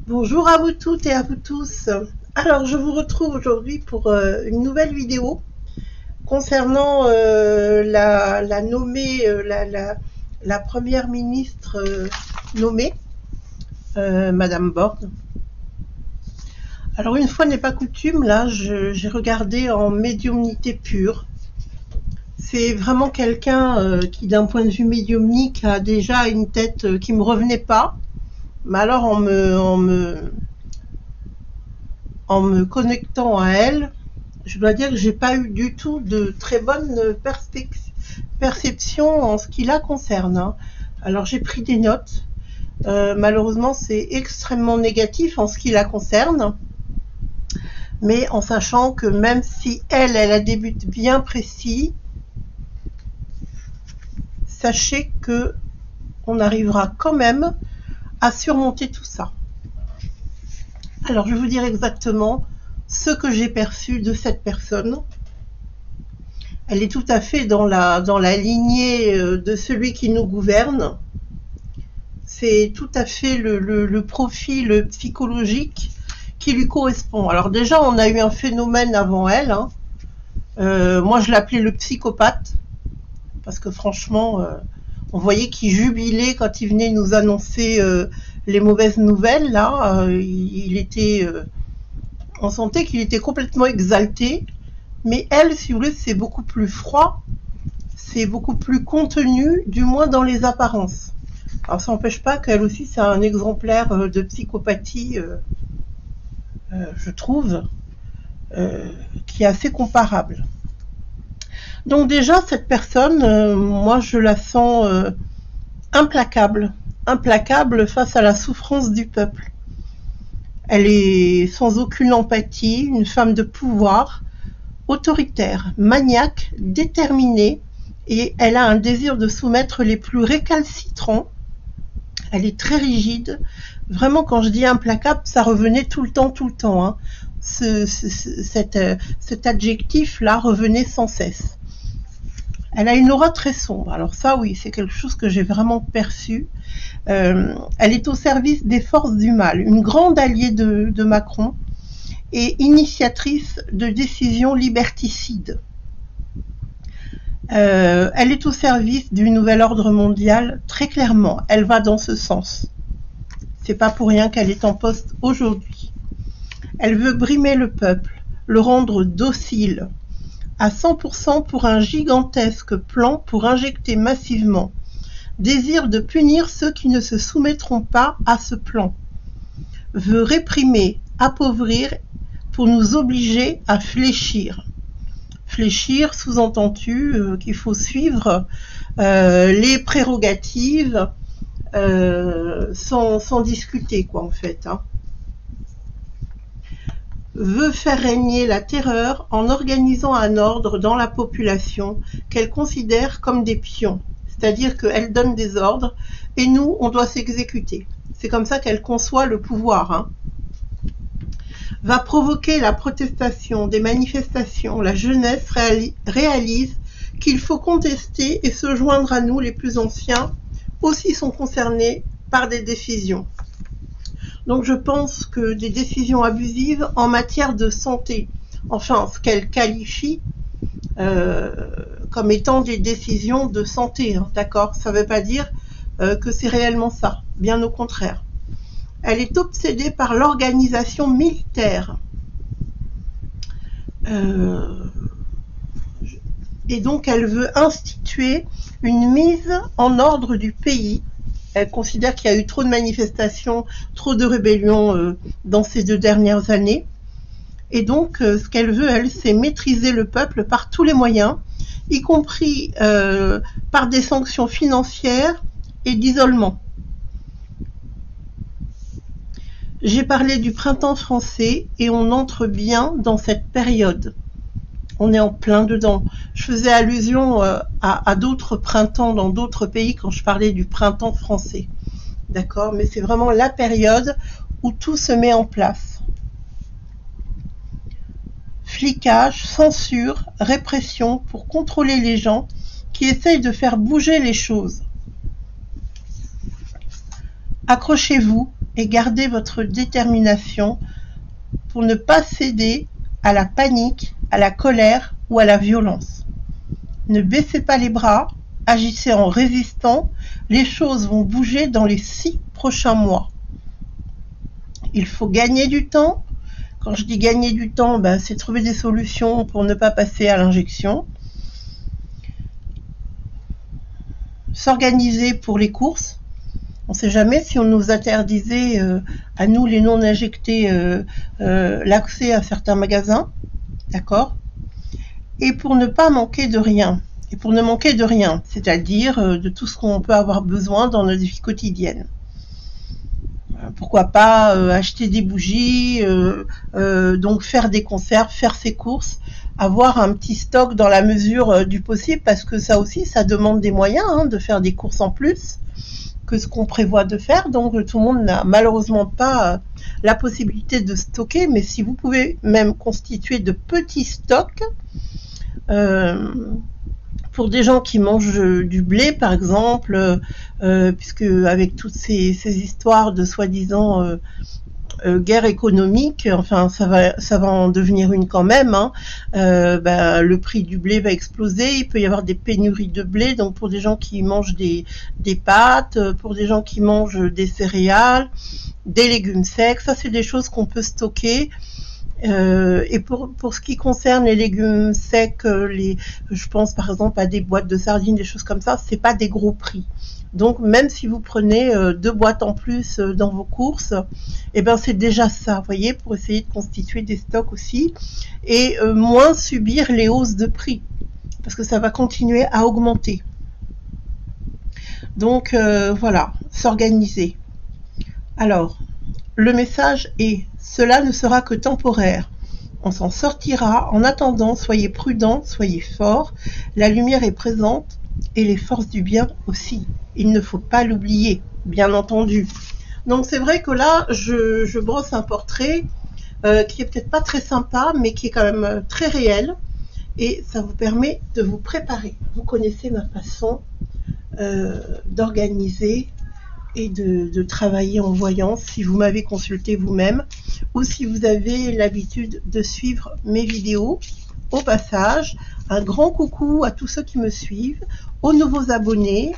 Bonjour à vous toutes et à vous tous. Alors, je vous retrouve aujourd'hui pour une nouvelle vidéo concernant la nommée, la première ministre nommée, Madame Borne. Alors, une fois n'est pas coutume, là, j'ai regardé en médiumnité pure. C'est vraiment quelqu'un qui, d'un point de vue médiumnique, a déjà une tête qui me revenait pas. Mais alors, en me connectant à elle, je dois dire que j'ai pas eu du tout de très bonne perception en ce qui la concerne, hein. Alors j'ai pris des notes. Malheureusement, c'est extrêmement négatif en ce qui la concerne. Mais en sachant que même si elle a des buts bien précis, sachez que on arrivera quand même à surmonter tout ça. Alors, je vais vous dire exactement ce que j'ai perçu de cette personne. Elle est tout à fait dans la lignée de celui qui nous gouverne. C'est tout à fait le profil psychologique qui lui correspond. Alors déjà, on a eu un phénomène avant elle, hein. Moi, je l'appelais le psychopathe, parce que franchement, on voyait qu'il jubilait quand il venait nous annoncer les mauvaises nouvelles. Là, il était, on sentait qu'il était complètement exalté. Mais elle, si vous voulez, c'est beaucoup plus froid, c'est beaucoup plus contenu, du moins dans les apparences. Alors ça n'empêche pas qu'elle aussi, c'est un exemplaire de psychopathie, je trouve, qui est assez comparable. Donc déjà, cette personne, moi je la sens implacable face à la souffrance du peuple. Elle est sans aucune empathie, une femme de pouvoir, autoritaire, maniaque, déterminée, et elle a un désir de soumettre les plus récalcitrants. Elle est très rigide. Vraiment, quand je dis implacable, ça revenait tout le temps, hein. Cet adjectif-là revenait sans cesse. Elle a une aura très sombre. Alors ça, oui, c'est quelque chose que j'ai vraiment perçu. Elle est au service des forces du mal, une grande alliée de Macron et initiatrice de décisions liberticides. Elle est au service du nouvel ordre mondial, très clairement. Elle va dans ce sens. C'est pas pour rien qu'elle est en poste aujourd'hui. Elle veut brimer le peuple, le rendre docile, à 100% pour un gigantesque plan pour injecter massivement. Désire de punir ceux qui ne se soumettront pas à ce plan. Veut réprimer, appauvrir pour nous obliger à fléchir. Fléchir, sous-entendu qu'il faut suivre les prérogatives sans discuter, quoi, en fait, hein. Veut faire régner la terreur en organisant un ordre dans la population qu'elle considère comme des pions. C'est-à-dire qu'elle donne des ordres et nous, on doit s'exécuter. C'est comme ça qu'elle conçoit le pouvoir, hein. Va provoquer la protestation, des manifestations. La jeunesse réalise qu'il faut contester et se joindre à nous, les plus anciens, aussi sont concernés par des décisions. Donc je pense que des décisions abusives en matière de santé, enfin ce qu'elle qualifie comme étant des décisions de santé, hein, d'accord, ça ne veut pas dire que c'est réellement ça, bien au contraire. Elle est obsédée par l'organisation militaire. Et donc elle veut instituer une mise en ordre du pays. Elle considère qu'il y a eu trop de manifestations, trop de rébellions dans ces 2 dernières années. Et donc, ce qu'elle veut, elle, c'est maîtriser le peuple par tous les moyens, y compris par des sanctions financières et d'isolement. J'ai parlé du printemps français et on entre bien dans cette période. On est en plein dedans. Je faisais allusion à d'autres printemps dans d'autres pays quand je parlais du printemps français. D'accord? Mais c'est vraiment la période où tout se met en place. Flicage, censure, répression pour contrôler les gens qui essayent de faire bouger les choses. Accrochez-vous et gardez votre détermination pour ne pas céder à la panique, à la colère ou à la violence. Ne baissez pas les bras, agissez en résistant, les choses vont bouger dans les 6 prochains mois. Il faut gagner du temps. Quand je dis gagner du temps, c'est trouver des solutions pour ne pas passer à l'injection. S'organiser pour les courses. On ne sait jamais si on nous interdisait, à nous les non-injectés, l'accès à certains magasins. D'accord ? Et pour ne pas manquer de rien. Et pour ne manquer de rien, c'est-à-dire de tout ce qu'on peut avoir besoin dans notre vie quotidienne. Pourquoi pas acheter des bougies, donc faire des conserves, faire ses courses, avoir un petit stock dans la mesure du possible, parce que ça aussi, ça demande des moyens de faire des courses en plus que ce qu'on prévoit de faire. Donc tout le monde n'a malheureusement pas la possibilité de stocker, mais si vous pouvez même constituer de petits stocks, pour des gens qui mangent du blé par exemple, puisque avec toutes ces histoires de soi-disant guerre économique, enfin ça va en devenir une quand même, le prix du blé va exploser, il peut y avoir des pénuries de blé, donc pour des gens qui mangent des pâtes, pour des gens qui mangent des céréales, des légumes secs, ça c'est des choses qu'on peut stocker. Et pour ce qui concerne les légumes secs, je pense par exemple à des boîtes de sardines, des choses comme ça, c'est pas des gros prix. Donc même si vous prenez 2 boîtes en plus dans vos courses, c'est déjà ça, vous voyez, pour essayer de constituer des stocks aussi et moins subir les hausses de prix, parce que ça va continuer à augmenter. Donc voilà, s'organiser. Alors, le message est: cela ne sera que temporaire. On s'en sortira. En attendant, soyez prudents, soyez forts. La lumière est présente et les forces du bien aussi. Il ne faut pas l'oublier, bien entendu. Donc c'est vrai que là, je brosse un portrait qui est peut-être pas très sympa, mais qui est quand même très réel. Et ça vous permet de vous préparer. Vous connaissez ma façon d'organiser et de travailler en voyance, si vous m'avez consulté vous-même ou si vous avez l'habitude de suivre mes vidéos. Au passage, un grand coucou à tous ceux qui me suivent, aux nouveaux abonnés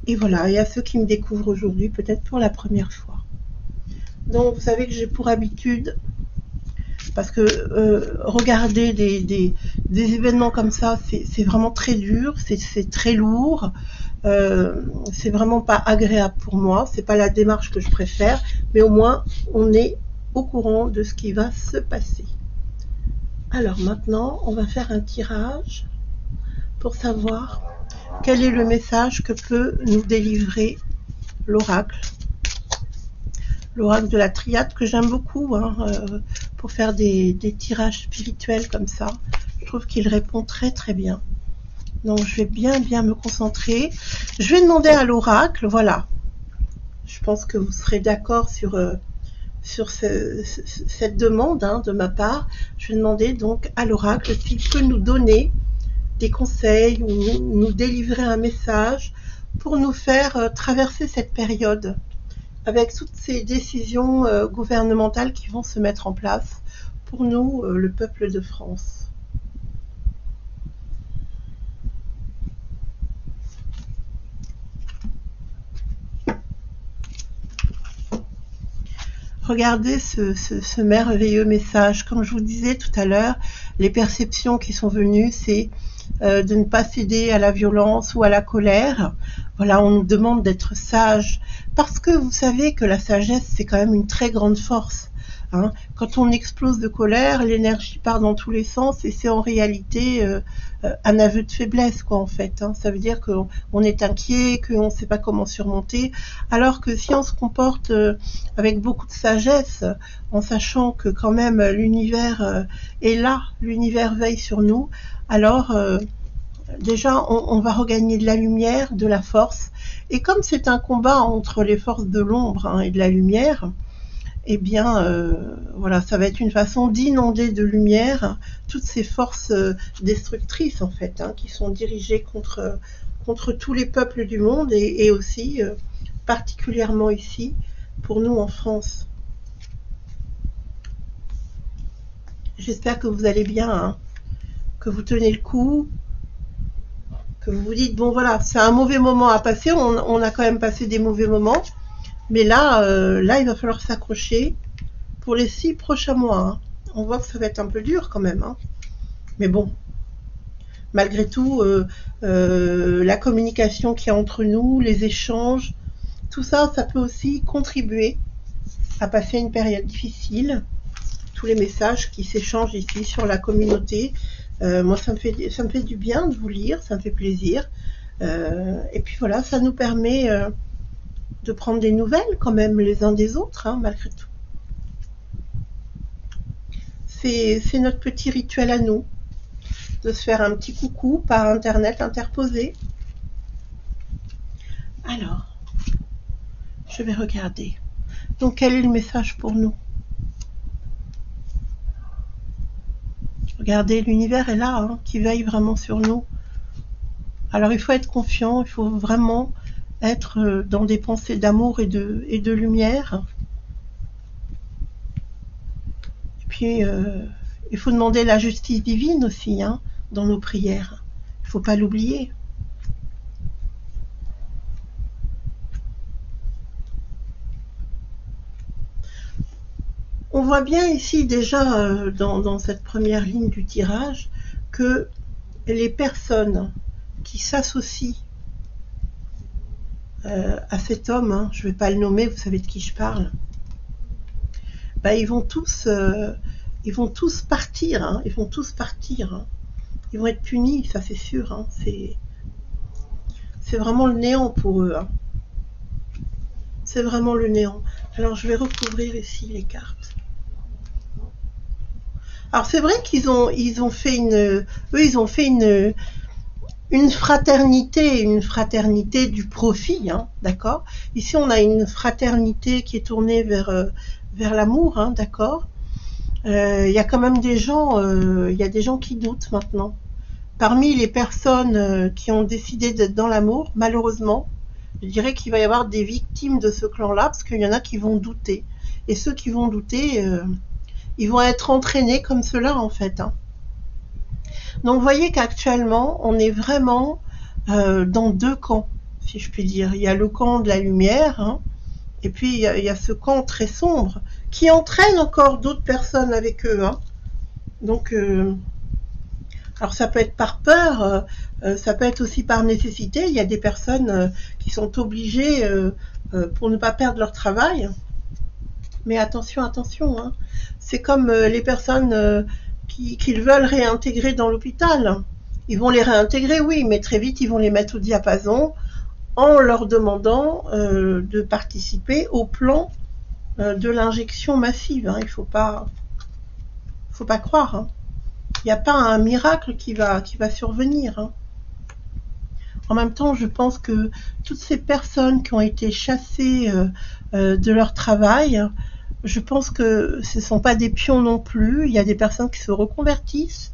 et voilà, et à ceux qui me découvrent aujourd'hui peut-être pour la première fois. Donc vous savez que j'ai pour habitude, parce que regarder des événements comme ça, c'est vraiment très dur, c'est très lourd, c'est vraiment pas agréable pour moi, c'est pas la démarche que je préfère, mais au moins on est au courant de ce qui va se passer. Alors maintenant, on va faire un tirage pour savoir quel est le message que peut nous délivrer l'oracle. L'oracle de la triade, que j'aime beaucoup pour faire des tirages spirituels comme ça. Je trouve qu'il répond très très bien. Donc je vais bien me concentrer. Je vais demander à l'oracle, voilà. Je pense que vous serez d'accord sur cette demande de ma part. Je vais demander donc à l'oracle s'il peut nous donner des conseils ou nous délivrer un message pour nous faire traverser cette période avec toutes ces décisions gouvernementales qui vont se mettre en place pour nous, le peuple de France. Regardez ce merveilleux message. Comme je vous disais tout à l'heure, les perceptions qui sont venues, c'est de ne pas céder à la violence ou à la colère. Voilà, on nous demande d'être sage, parce que vous savez que la sagesse, c'est quand même une très grande force. Quand on explose de colère, l'énergie part dans tous les sens et c'est en réalité un aveu de faiblesse, quoi, en fait. Ça veut dire qu'on est inquiet, qu'on ne sait pas comment surmonter, alors que si on se comporte avec beaucoup de sagesse, en sachant que quand même l'univers est là, l'univers veille sur nous, alors déjà on va regagner de la lumière, de la force, et comme c'est un combat entre les forces de l'ombre et de la lumière, eh bien, voilà, ça va être une façon d'inonder de lumière toutes ces forces destructrices, en fait, qui sont dirigées contre tous les peuples du monde et aussi, particulièrement ici, pour nous en France. J'espère que vous allez bien, hein, que vous tenez le coup, que vous vous dites, bon voilà, c'est un mauvais moment à passer, on a quand même passé des mauvais moments, mais là, là il va falloir s'accrocher pour les 6 prochains mois. Hein. On voit que ça va être un peu dur quand même, hein. Mais bon, malgré tout, la communication qu'il y a entre nous, les échanges, tout ça, ça peut aussi contribuer à passer une période difficile. Tous les messages qui s'échangent ici sur la communauté, moi ça me fait du bien de vous lire, ça me fait plaisir. Et puis voilà, ça nous permet de prendre des nouvelles quand même les uns des autres, hein, malgré tout. C'est notre petit rituel à nous, de se faire un petit coucou par internet interposé. Alors, je vais regarder. Donc, quel est le message pour nous? Regardez, l'univers est là, hein, qui veille vraiment sur nous. Alors, il faut être confiant, il faut vraiment être dans des pensées d'amour et de lumière. Et puis, il faut demander la justice divine aussi, hein, dans nos prières. Il ne faut pas l'oublier. On voit bien ici déjà dans cette première ligne du tirage que les personnes qui s'associent à cet homme, hein, je ne vais pas le nommer, vous savez de qui je parle, bah, ils vont tous partir, hein, ils vont tous partir, hein. Ils vont être punis, ça c'est sûr, hein, c'est vraiment le néant pour eux, hein. C'est vraiment le néant. Alors je vais recouvrir ici les cartes. Alors c'est vrai qu'ils ont fait une fraternité du profit, hein, d'accord. Ici on a une fraternité qui est tournée vers l'amour, hein, d'accord. Il y a quand même des gens, il y a des gens qui doutent maintenant. Parmi les personnes qui ont décidé d'être dans l'amour, malheureusement, je dirais qu'il va y avoir des victimes de ce clan-là, parce qu'il y en a qui vont douter. Et ceux qui vont douter, ils vont être entraînés comme cela, en fait, hein. Donc, vous voyez qu'actuellement, on est vraiment dans 2 camps, si je puis dire. Il y a le camp de la lumière, hein, et puis il y a ce camp très sombre, qui entraîne encore d'autres personnes avec eux, hein. Donc, alors ça peut être par peur, ça peut être aussi par nécessité. Il y a des personnes qui sont obligées pour ne pas perdre leur travail. Mais attention, attention, hein. C'est comme les personnes qu'ils veulent réintégrer dans l'hôpital. Ils vont les réintégrer, oui, mais très vite ils vont les mettre au diapason en leur demandant de participer au plan de l'injection massive, hein. Il faut pas croire, hein. Il n'y a pas un miracle qui va survenir, hein. En même temps, je pense que toutes ces personnes qui ont été chassées de leur travail, je pense que ce ne sont pas des pions non plus. Il y a des personnes qui se reconvertissent,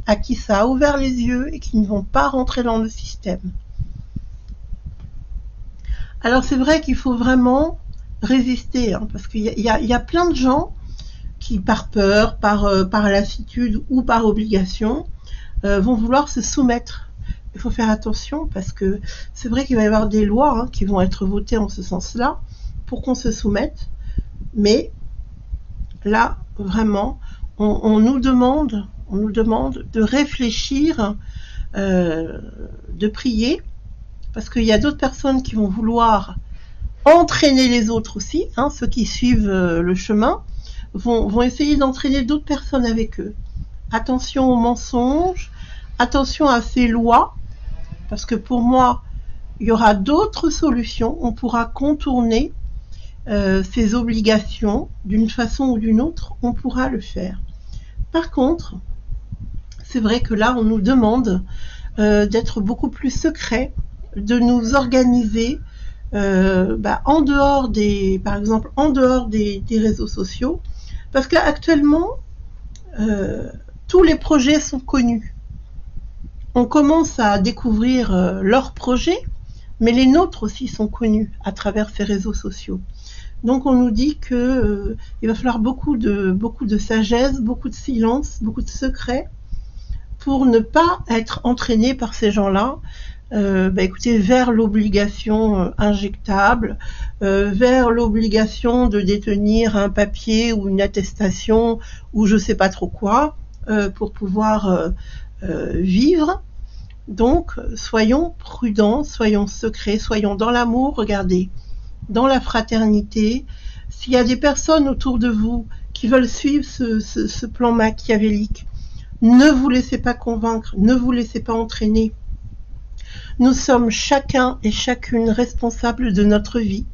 à qui ça a ouvert les yeux et qui ne vont pas rentrer dans le système. Alors c'est vrai qu'il faut vraiment résister, hein, parce qu'il y a plein de gens qui, par peur, par lassitude ou par obligation, vont vouloir se soumettre. Il faut faire attention parce que c'est vrai qu'il va y avoir des lois, hein, qui vont être votées en ce sens-là pour qu'on se soumette. Mais là, vraiment, on nous demande de réfléchir, de prier, parce qu'il y a d'autres personnes qui vont vouloir entraîner les autres aussi, hein, ceux qui suivent le chemin, vont essayer d'entraîner d'autres personnes avec eux. Attention aux mensonges, attention à ces lois, parce que pour moi, il y aura d'autres solutions, on pourra contourner ces obligations d'une façon ou d'une autre, on pourra le faire. Par contre, c'est vrai que là, on nous demande d'être beaucoup plus secret, de nous organiser en dehors par exemple, en dehors des réseaux sociaux, parce qu'actuellement, tous les projets sont connus. On commence à découvrir leurs projets, mais les nôtres aussi sont connus à travers ces réseaux sociaux. Donc on nous dit que il va falloir beaucoup de sagesse, beaucoup de silence, beaucoup de secret pour ne pas être entraîné par ces gens-là. Écoutez, vers l'obligation injectable, vers l'obligation de détenir un papier ou une attestation ou je sais pas trop quoi pour pouvoir vivre. Donc, soyons prudents, soyons secrets, soyons dans l'amour, regardez, dans la fraternité. S'il y a des personnes autour de vous qui veulent suivre ce plan machiavélique, ne vous laissez pas convaincre, ne vous laissez pas entraîner. Nous sommes chacun et chacune responsables de notre vie.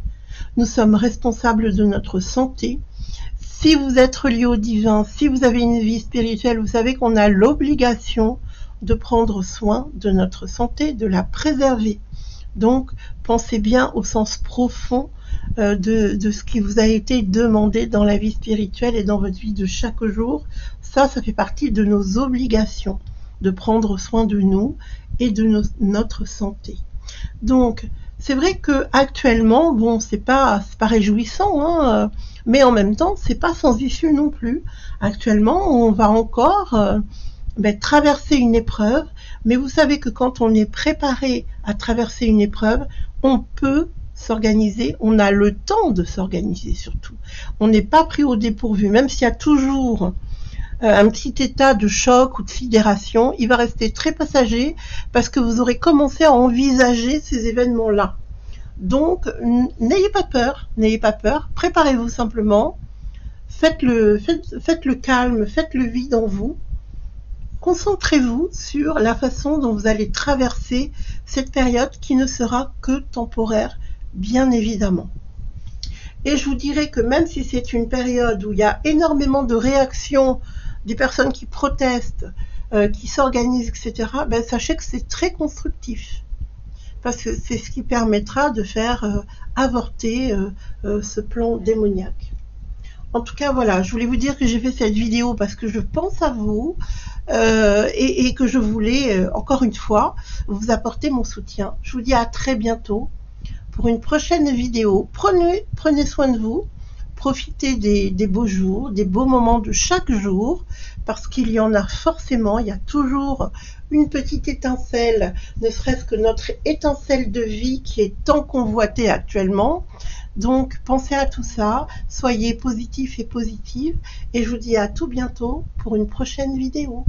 Nous sommes responsables de notre santé. Si vous êtes relié au divin, si vous avez une vie spirituelle, vous savez qu'on a l'obligation de prendre soin de notre santé, de la préserver. Donc, pensez bien au sens profond de ce qui vous a été demandé dans la vie spirituelle et dans votre vie de chaque jour. Ça fait partie de nos obligations, de prendre soin de nous et de notre santé. Donc, c'est vrai que actuellement, bon, c'est pas réjouissant, hein, mais en même temps, c'est pas sans issue non plus. Actuellement, on va encore traverser une épreuve, mais vous savez que quand on est préparé à traverser une épreuve, on peut s'organiser, on a le temps de s'organiser surtout. On n'est pas pris au dépourvu, même s'il y a toujours un petit état de choc ou de sidération, il va rester très passager parce que vous aurez commencé à envisager ces événements-là. Donc, n'ayez pas peur, préparez-vous simplement, faites le calme, faites le vide en vous, concentrez-vous sur la façon dont vous allez traverser cette période qui ne sera que temporaire, bien évidemment. Et je vous dirais que même si c'est une période où il y a énormément de réactions, des personnes qui protestent, qui s'organisent, etc., sachez que c'est très constructif. Parce que c'est ce qui permettra de faire avorter ce plan démoniaque. En tout cas, voilà, je voulais vous dire que j'ai fait cette vidéo parce que je pense à vous et que je voulais, encore une fois, vous apporter mon soutien. Je vous dis à très bientôt pour une prochaine vidéo. Prenez soin de vous. Profitez des beaux jours, des beaux moments de chaque jour, parce qu'il y en a forcément, il y a toujours une petite étincelle, ne serait-ce que notre étincelle de vie qui est tant convoitée actuellement. Donc, pensez à tout ça, soyez positifs et positives, et je vous dis à tout bientôt pour une prochaine vidéo.